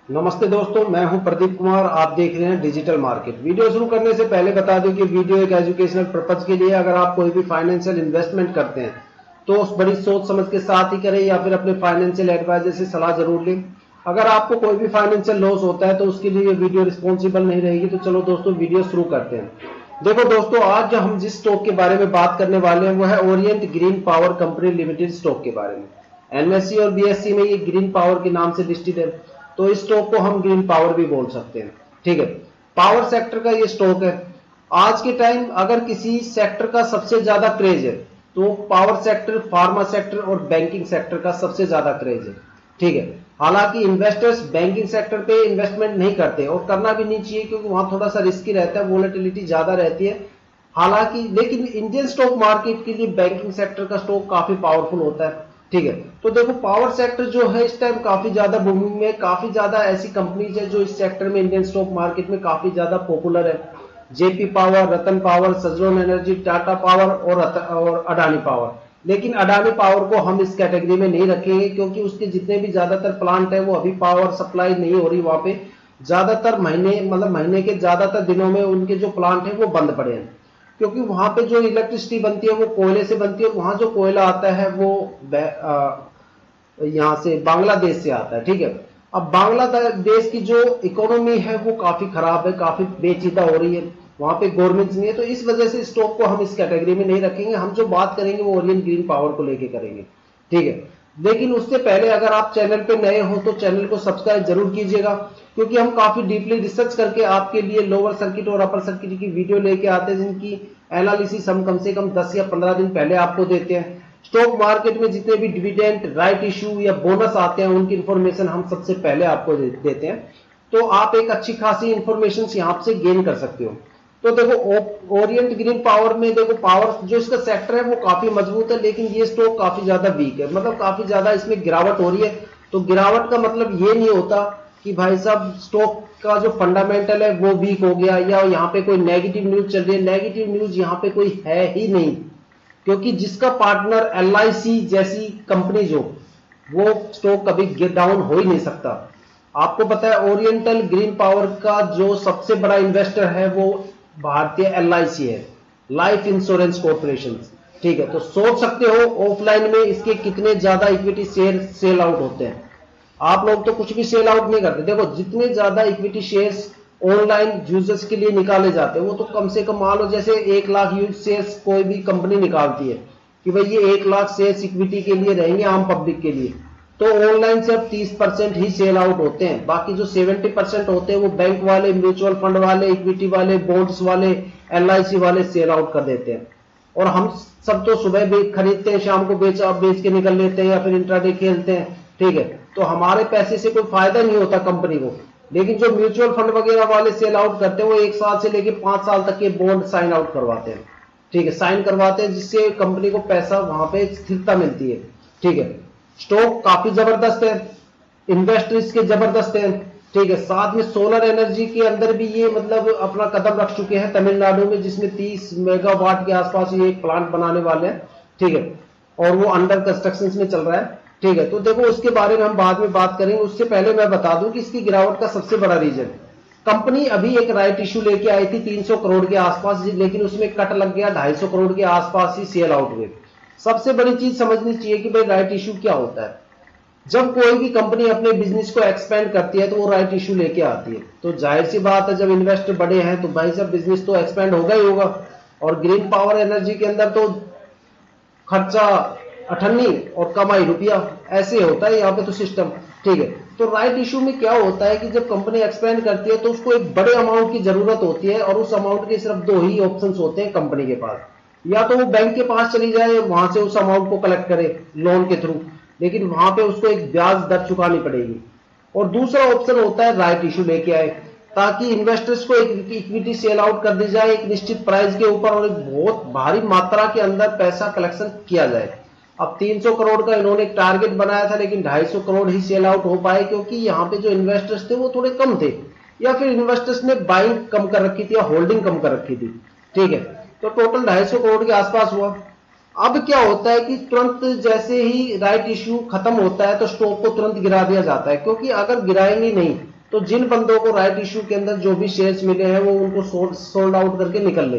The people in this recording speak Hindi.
नमस्ते दोस्तों, मैं हूं प्रदीप कुमार। आप देख रहे हैं डिजिटल मार्केट। वीडियो शुरू करने से पहले बता दूं कि वीडियो एक एजुकेशनल पर्पज के लिए। अगर आप कोई भी फाइनेंशियल इन्वेस्टमेंट करते हैं तो उस बड़ी सोच समझ के साथ ही करें या फिर अपने फाइनेंशियल एडवाइजर से सलाह जरूर लें। अगर आपको कोई भी फाइनेंशियल लॉस होता है तो उसके लिए ये वीडियो रिस्पॉन्सिबल नहीं रहेगी। तो चलो दोस्तों, वीडियो शुरू करते हैं। देखो दोस्तों, आज जो हम जिस स्टॉक के बारे में बात करने वाले हैं वो है Orient green power company limited stock के बारे में। एनएससी और बीएससी में ये ग्रीन पावर के नाम से लिस्टेड है, तो इस स्टॉक को हम ग्रीन पावर भी बोल सकते हैं। ठीक है, पावर सेक्टर का ये स्टॉक है। आज के टाइम अगर किसी सेक्टर का सबसे ज्यादा क्रेज है तो पावर सेक्टर, फार्मा सेक्टर और बैंकिंग सेक्टर का सबसे ज्यादा क्रेज है। ठीक है, हालांकि इन्वेस्टर्स बैंकिंग सेक्टर पे इन्वेस्टमेंट नहीं करते और करना भी नहीं चाहिए क्योंकि वहां थोड़ा सा रिस्की रहता है, वोलेटिलिटी ज्यादा रहती है। हालांकि लेकिन इंडियन स्टॉक मार्केट के लिए बैंकिंग सेक्टर का स्टॉक काफी पावरफुल होता है। ठीक है, तो देखो पावर सेक्टर जो है इस टाइम काफी ज्यादा बूमिंग में, काफी ज्यादा ऐसी कंपनीज है जो इस सेक्टर में इंडियन स्टॉक मार्केट में काफी ज्यादा पॉपुलर है। जेपी पावर, रतन पावर, सजलोन एनर्जी, टाटा पावर और अडानी पावर। लेकिन अडानी पावर को हम इस कैटेगरी में नहीं रखेंगे क्योंकि उसके जितने भी ज्यादातर प्लांट है वो अभी पावर सप्लाई नहीं हो रही वहां पे। ज्यादातर महीने के ज्यादातर दिनों में उनके जो प्लांट है वो बंद पड़े हैं क्योंकि वहां पे जो इलेक्ट्रिसिटी बनती है वो कोयले से बनती है और वहां जो कोयला आता है वो यहाँ से बांग्लादेश से आता है। ठीक है, अब बांग्लादेश की जो इकोनॉमी है वो काफी खराब है, काफी बेचिता हो रही है, वहां पे गवर्नमेंट नहीं है, तो इस वजह से स्टॉक को हम इस कैटेगरी में नहीं रखेंगे। हम जो बात करेंगे वो ओरिएंट ग्रीन पावर को लेके करेंगे। ठीक है, लेकिन उससे पहले अगर आप चैनल पे नए हो तो चैनल को सब्सक्राइब जरूर कीजिएगा क्योंकि हम काफी डीपली रिसर्च करके आपके लिए लोअर सर्किट और अपर सर्किट की वीडियो लेके आते हैं जिनकी एनालिसिस हम कम से कम 10 या 15 दिन पहले आपको देते हैं। स्टॉक मार्केट में जितने भी डिविडेंड, राइट इश्यू या बोनस आते हैं उनकी इंफॉर्मेशन हम सबसे पहले आपको देते हैं, तो आप एक अच्छी खासी इंफॉर्मेशन यहाँ से गेन कर सकते हो। तो देखो ओरिएंट ग्रीन पावर में देखो पावर जो इसका सेक्टर है वो काफी मजबूत है, लेकिन ये स्टॉक काफी ज्यादा वीक है, मतलब काफी ज्यादा इसमें गिरावट हो रही है। तो गिरावट का मतलब ये नहीं होता कि भाई साहब स्टॉक का जो फंडामेंटल है वो वीक हो गया या यहाँ पे कोई नेगेटिव न्यूज चल रही है। नेगेटिव न्यूज यहाँ पे कोई है ही नहीं क्योंकि जिसका पार्टनर एलआईसी जैसी कंपनी जो, वो स्टॉक कभी गिर डाउन हो ही नहीं सकता। आपको पता है ओरिएंटल ग्रीन पावर का जो सबसे बड़ा इन्वेस्टर है वो भारतीय एलआईसी है, लाइफ इंश्योरेंस कॉर्पोरेशन। ठीक है, तो सोच सकते हो ऑफलाइन में इसके कितने ज्यादा इक्विटी शेयर सेल आउट होते हैं। आप लोग तो कुछ भी सेल आउट नहीं करते। देखो जितने ज्यादा इक्विटी शेयर्स ऑनलाइन यूजर्स के लिए निकाले जाते हैं वो तो कम से कम मान लो जैसे 1 लाख यूज शेयर्स कोई भी कंपनी निकालती है कि भाई ये 1 लाख शेयर्स इक्विटी के लिए रहेंगे आम पब्लिक के लिए, तो ऑनलाइन सिर्फ 30% ही सेल आउट होते हैं। बाकी जो 70% होते हैं वो बैंक वाले, म्यूचुअल फंड वाले, इक्विटी वाले, बॉन्ड्स वाले, एलआईसी वाले सेल आउट कर देते हैं। और हम सब तो सुबह भी खरीदते हैं, शाम को बेच के निकल लेते हैं या फिर इंट्राडे खेलते हैं। ठीक है, तो हमारे पैसे से कोई फायदा नहीं होता कंपनी को। लेकिन जो म्यूचुअल फंड वगैरह वाले सेल आउट करते हैं वो 1 साल से लेकर 5 साल तक के बॉन्ड साइन आउट करवाते हैं। ठीक है, साइन करवाते हैं जिससे कंपनी को पैसा वहां पे स्थिरता मिलती है। ठीक है, स्टॉक काफी जबरदस्त है, इन्वेस्टर्स के जबरदस्त है। ठीक है, साथ में सोलर एनर्जी के अंदर भी ये मतलब अपना कदम रख चुके हैं तमिलनाडु में, जिसमें 30 मेगावाट के आसपास ये एक प्लांट बनाने वाले हैं। ठीक है, और वो अंडर कंस्ट्रक्शन में चल रहा है। ठीक है, तो देखो उसके बारे में हम बाद में बात करेंगे। उससे पहले मैं बता दूं कि इसकी गिरावट का सबसे बड़ा रीजन, कंपनी अभी एक राइट इश्यू लेके आई थी 300 करोड़ के आसपास, लेकिन उसमें कट लग गया, 250 करोड़ के आसपास ही सेल आउट हुए। सबसे बड़ी चीज समझनी चाहिए कि भाई राइट इश्यू क्या होता है। जब कोई भी कंपनी अपने बिजनेस को एक्सपेंड करती है तो वो राइट इश्यू लेके आती है, तो जाहिर सी बात है जब इन्वेस्टर बड़े हैं तो भाई साहब बिजनेस तो एक्सपेंड होगा ही होगा। और ग्रीन पावर एनर्जी के अंदर तो खर्चा अठन्नी और कमाई रुपया, ऐसे होता है यहाँ पे तो सिस्टम। ठीक है, तो राइट इश्यू में क्या होता है कि जब कंपनी एक्सपेंड करती है तो उसको एक बड़े अमाउंट की जरूरत होती है और उस अमाउंट के सिर्फ 2 ही ऑप्शन होते हैं कंपनी के पास। या तो वो बैंक के पास चली जाए, वहां से उस अमाउंट को कलेक्ट करे लोन के थ्रू, लेकिन वहां पे उसको एक ब्याज दर चुकानी पड़ेगी। और दूसरा ऑप्शन होता है राइट इश्यू लेके आए ताकि इन्वेस्टर्स को एक इक्विटी सेल आउट कर दी जाए एक निश्चित प्राइस के ऊपर और एक बहुत भारी मात्रा के अंदर पैसा कलेक्शन किया जाए। अब 300 करोड़ का इन्होंने एक टारगेट बनाया था लेकिन 250 करोड़ ही सेल आउट हो पाए क्योंकि यहाँ पे जो इन्वेस्टर्स थे वो थोड़े कम थे या फिर इन्वेस्टर्स ने बाइंग कम कर रखी थी या होल्डिंग कम कर रखी थी। ठीक है, तो टोटल 250 करोड़ के आसपास हुआ। अब क्या होता है कि तुरंत जैसे ही राइट इश्यू खत्म होता है तो स्टॉक को तुरंत गिरा दिया जाता है क्योंकि अगर गिराएंगे नहीं तो जिन बंदों को राइट इशू के अंदर जो भी शेयर्स मिले हैं वो उनको सोल्ड आउट करके निकल लेंगे।